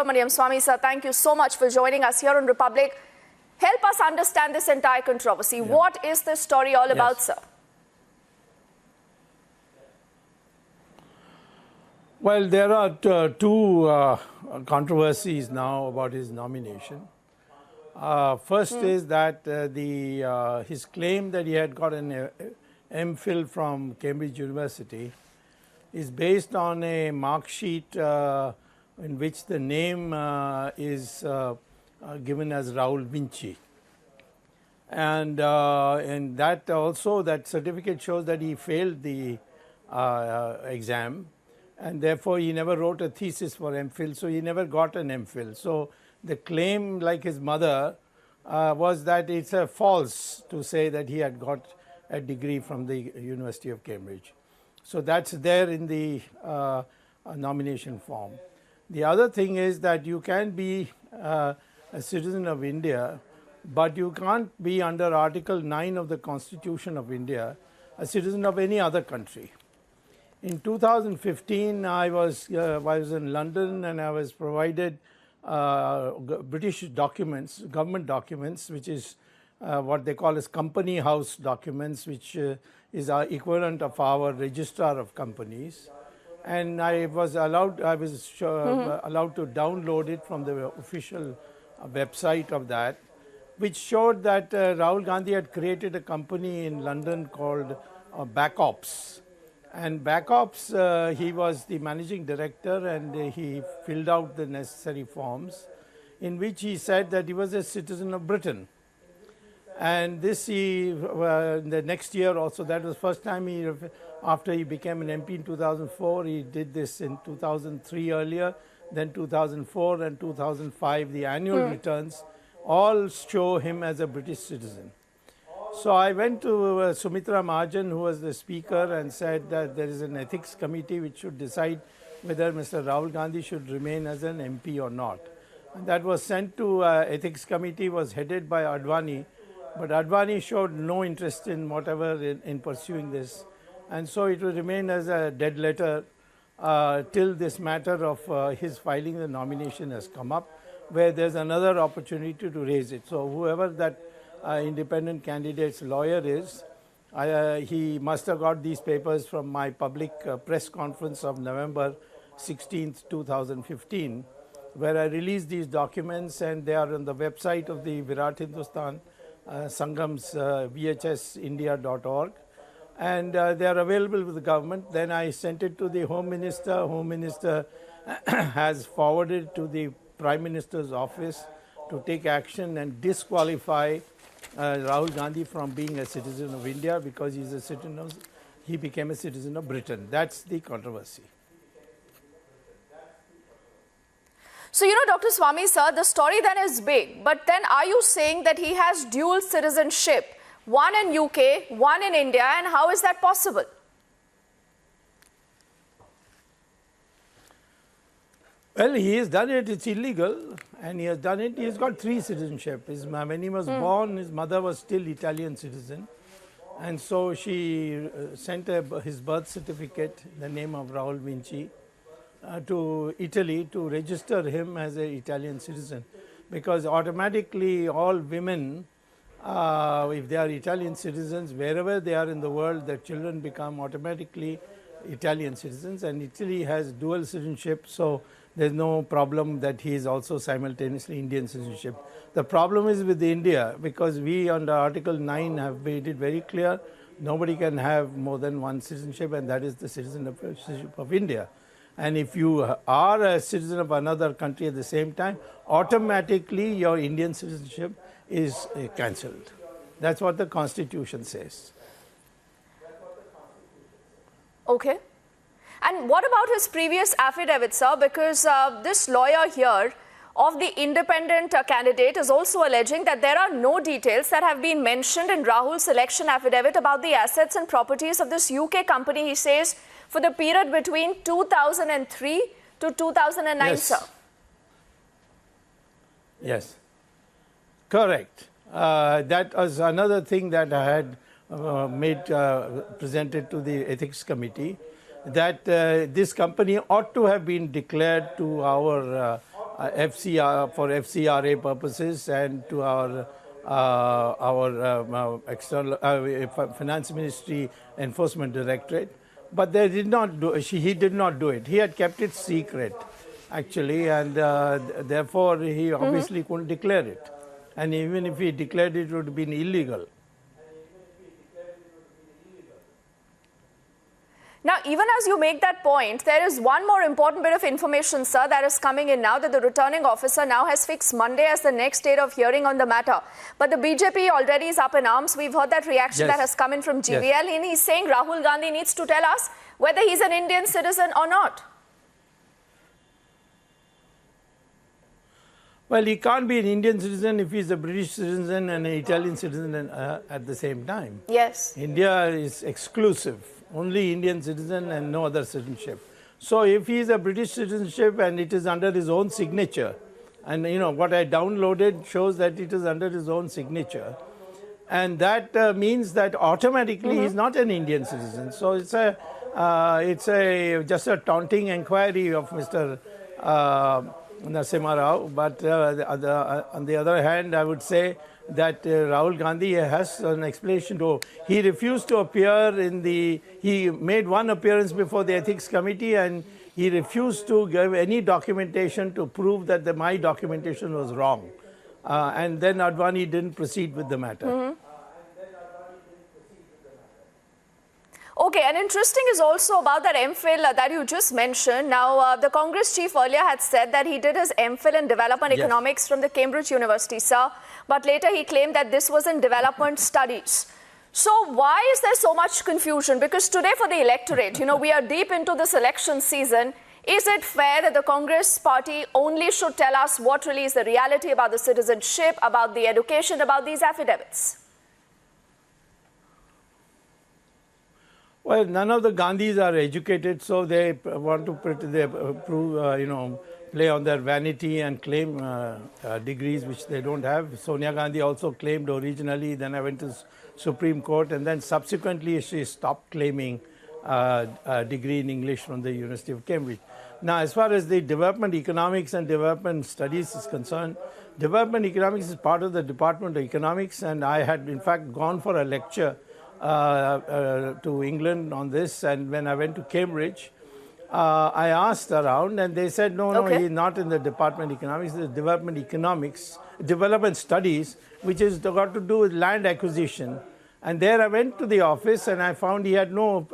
Subramanian Swamy, sir, thank you so much for joining us here on Republic. Help us understand this entire controversy. Yeah. What is this story all about, sir? Well, there are two controversies now about his nomination. First is that his claim that he had got an MPhil from Cambridge University is based on a mark sheet in which the name is given as Rahul Vinci. And that also, that certificate shows that he failed the exam, and therefore he never wrote a thesis for MPhil, so he never got an MPhil. So the claim, like his mother, was that it's false to say that he had got a degree from the University of Cambridge. So that's there in the nomination form. The other thing is that you can be a citizen of India, but you can't be, under Article 9 of the Constitution of India, a citizen of any other country. In 2015, I was in London, and I was provided British documents, government documents, which is what they call as company house documents, which is our equivalent of our registrar of companies. And I was allowed to download it from the official website of that, which showed that Rahul Gandhi had created a company in London called Backops. And Backops, he was the managing director, and he filled out the necessary forms in which he said that he was a citizen of Britain. And this the next year also, that was the first time after he became an MP in 2004, he did this in 2003 earlier, then 2004 and 2005, the annual returns all show him as a British citizen. So I went to Sumitra Mahajan, who was the speaker, and said that there is an ethics committee which should decide whether Mr. Rahul Gandhi should remain as an MP or not. And that was sent to ethics committee, was headed by Advani, but Advani showed no interest in whatever in pursuing this. And so it will remain as a dead letter till this matter of his filing the nomination has come up, where there's another opportunity to raise it. So whoever that independent candidate's lawyer is, he must have got these papers from my public press conference of November 16th, 2015, where I released these documents, and they are on the website of the Virat Hindustan Sangam's vhsindia.org, and they are available with the government. Then I sent it to the Home Minister. Home Minister has forwarded to the Prime Minister's office to take action and disqualify Rahul Gandhi from being a citizen of India, because he became a citizen of Britain. That's the controversy. So, Dr. Swamy, sir, the story then is big, but then are you saying that he has dual citizenship, one in UK, one in India, and how is that possible? Well, he has done it. It's illegal, and he has done it. He has got three citizenship. When he was born, his mother was still Italian citizen, and so she sent his birth certificate in the name of Rahul Vinci to Italy to register him as an Italian citizen, because automatically all women, if they are Italian citizens, wherever they are in the world, their children become automatically Italian citizens, and Italy has dual citizenship, so there's no problem that he is also simultaneously Indian citizenship. The problem is with India, because we under Article 9 have made it very clear, nobody can have more than one citizenship, and that is the citizenship of India. And if you are a citizen of another country at the same time, automatically your Indian citizenship is cancelled. That's what the Constitution says. Okay. And what about his previous affidavit, sir? Because this lawyer here of the independent candidate is also alleging that there are no details that have been mentioned in Rahul's election affidavit about the assets and properties of this UK company, he says, for the period between 2003 to 2009, yes. Sir. Yes, correct. That was another thing that I had presented to the ethics committee, that this company ought to have been declared to our FCR for FCRA purposes and to our external Finance Ministry Enforcement Directorate, but they did not do. He did not do it. He had kept it secret, actually, and therefore he obviously couldn't declare it. And even if he declared it, it would have been illegal. Now, even as you make that point, there is one more important bit of information, sir, that is coming in now, that the returning officer now has fixed Monday as the next date of hearing on the matter. But the BJP already is up in arms. We've heard that reaction that has come in from GVL. Yes. And he's saying Rahul Gandhi needs to tell us whether he's an Indian citizen or not. Well, he can't be an Indian citizen if he's a British citizen and an Italian citizen at the same time. Yes. India is exclusive. Only Indian citizen and no other citizenship. So if he is a British citizenship and it is under his own signature, and you know what I downloaded shows that it is under his own signature, and that means that automatically he is not an Indian citizen. So it's just a taunting inquiry of Mr. Narasimha Rao. But on the other hand, I would say that Rahul Gandhi has an explanation to. He refused to appear he made one appearance before the Ethics Committee and he refused to give any documentation to prove that my documentation was wrong. And then Advani didn't proceed with the matter. Okay, and interesting is also about that MPhil that you just mentioned. Now, the Congress chief earlier had said that he did his MPhil in development economics from the Cambridge University, sir. But later he claimed that this was in development studies. So why is there so much confusion? Because today for the electorate, you know, we are deep into this election season. Is it fair that the Congress party only should tell us what really is the reality about the citizenship, about the education, about these affidavits? Well, none of the Gandhis are educated, so they want to play on their vanity and claim degrees which they don't have. Sonia Gandhi also claimed originally, then I went to Supreme Court, and then subsequently she stopped claiming a degree in English from the University of Cambridge. Now, as far as the development economics and development studies is concerned, development economics is part of the Department of Economics, and I had in fact gone for a lecture to England on this, and when I went to Cambridge, I asked around and they said, no, he's not in the Department of Economics, it's Development Economics, Development Studies, which has got to do with land acquisition. And there I went to the office and I found he had not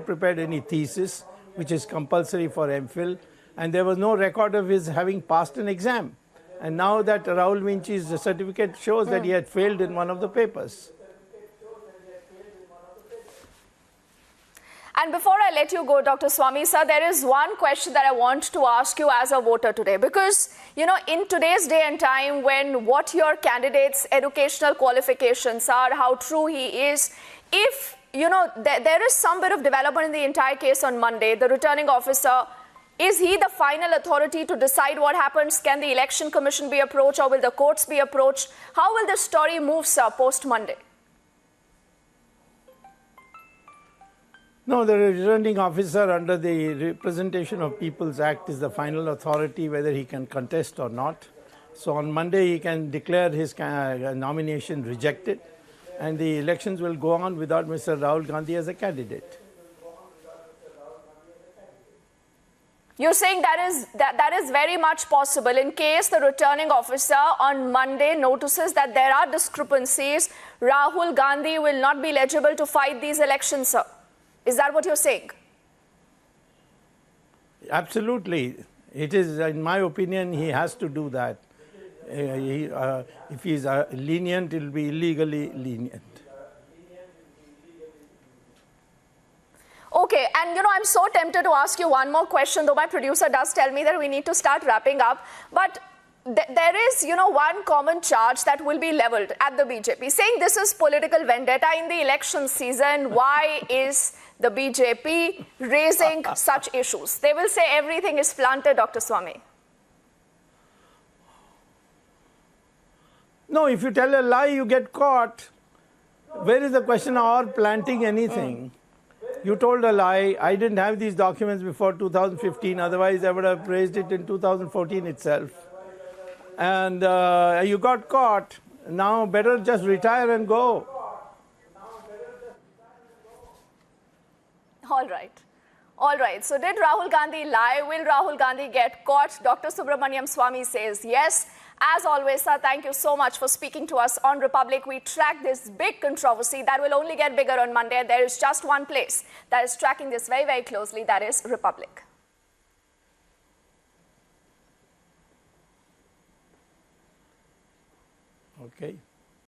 prepared any thesis, which is compulsory for MPhil, and there was no record of his having passed an exam. And now that Rahul Vinci's certificate shows that he had failed in one of the papers. And before I let you go, Dr. Swamy, sir, there is one question that I want to ask you as a voter today. Because, you know, in today's day and time, when what your candidate's educational qualifications are, how true he is, if, you know, there is some bit of development in the entire case on Monday, the returning officer, is he the final authority to decide what happens? Can the Election Commission be approached or will the courts be approached? How will the story move, sir, post-Monday? No, the returning officer under the Representation of People's Act is the final authority whether he can contest or not. So on Monday he can declare his nomination rejected and the elections will go on without Mr. Rahul Gandhi as a candidate. You're saying that is very much possible in case the returning officer on Monday notices that there are discrepancies, Rahul Gandhi will not be eligible to fight these elections, sir. Is that what you're saying? Absolutely. It is, in my opinion, he has to do that. If he's lenient, it will be illegally lenient. Okay, and you know, I'm so tempted to ask you one more question, though my producer does tell me that we need to start wrapping up. But there is, you know, one common charge that will be leveled at the BJP, saying this is political vendetta in the election season. Why is the BJP raising such issues? They will say everything is planted, Dr. Swamy. No, if you tell a lie, you get caught. Where is the question of planting anything? You told a lie. I didn't have these documents before 2015. Otherwise, I would have raised it in 2014 itself. And you got caught. Now, better just retire and go. All right. All right. So did Rahul Gandhi lie? Will Rahul Gandhi get caught? Dr. Subramanian Swamy says yes. As always, sir, thank you so much for speaking to us on Republic. We track this big controversy that will only get bigger on Monday. There is just one place that is tracking this very, very closely. That is Republic. Okay.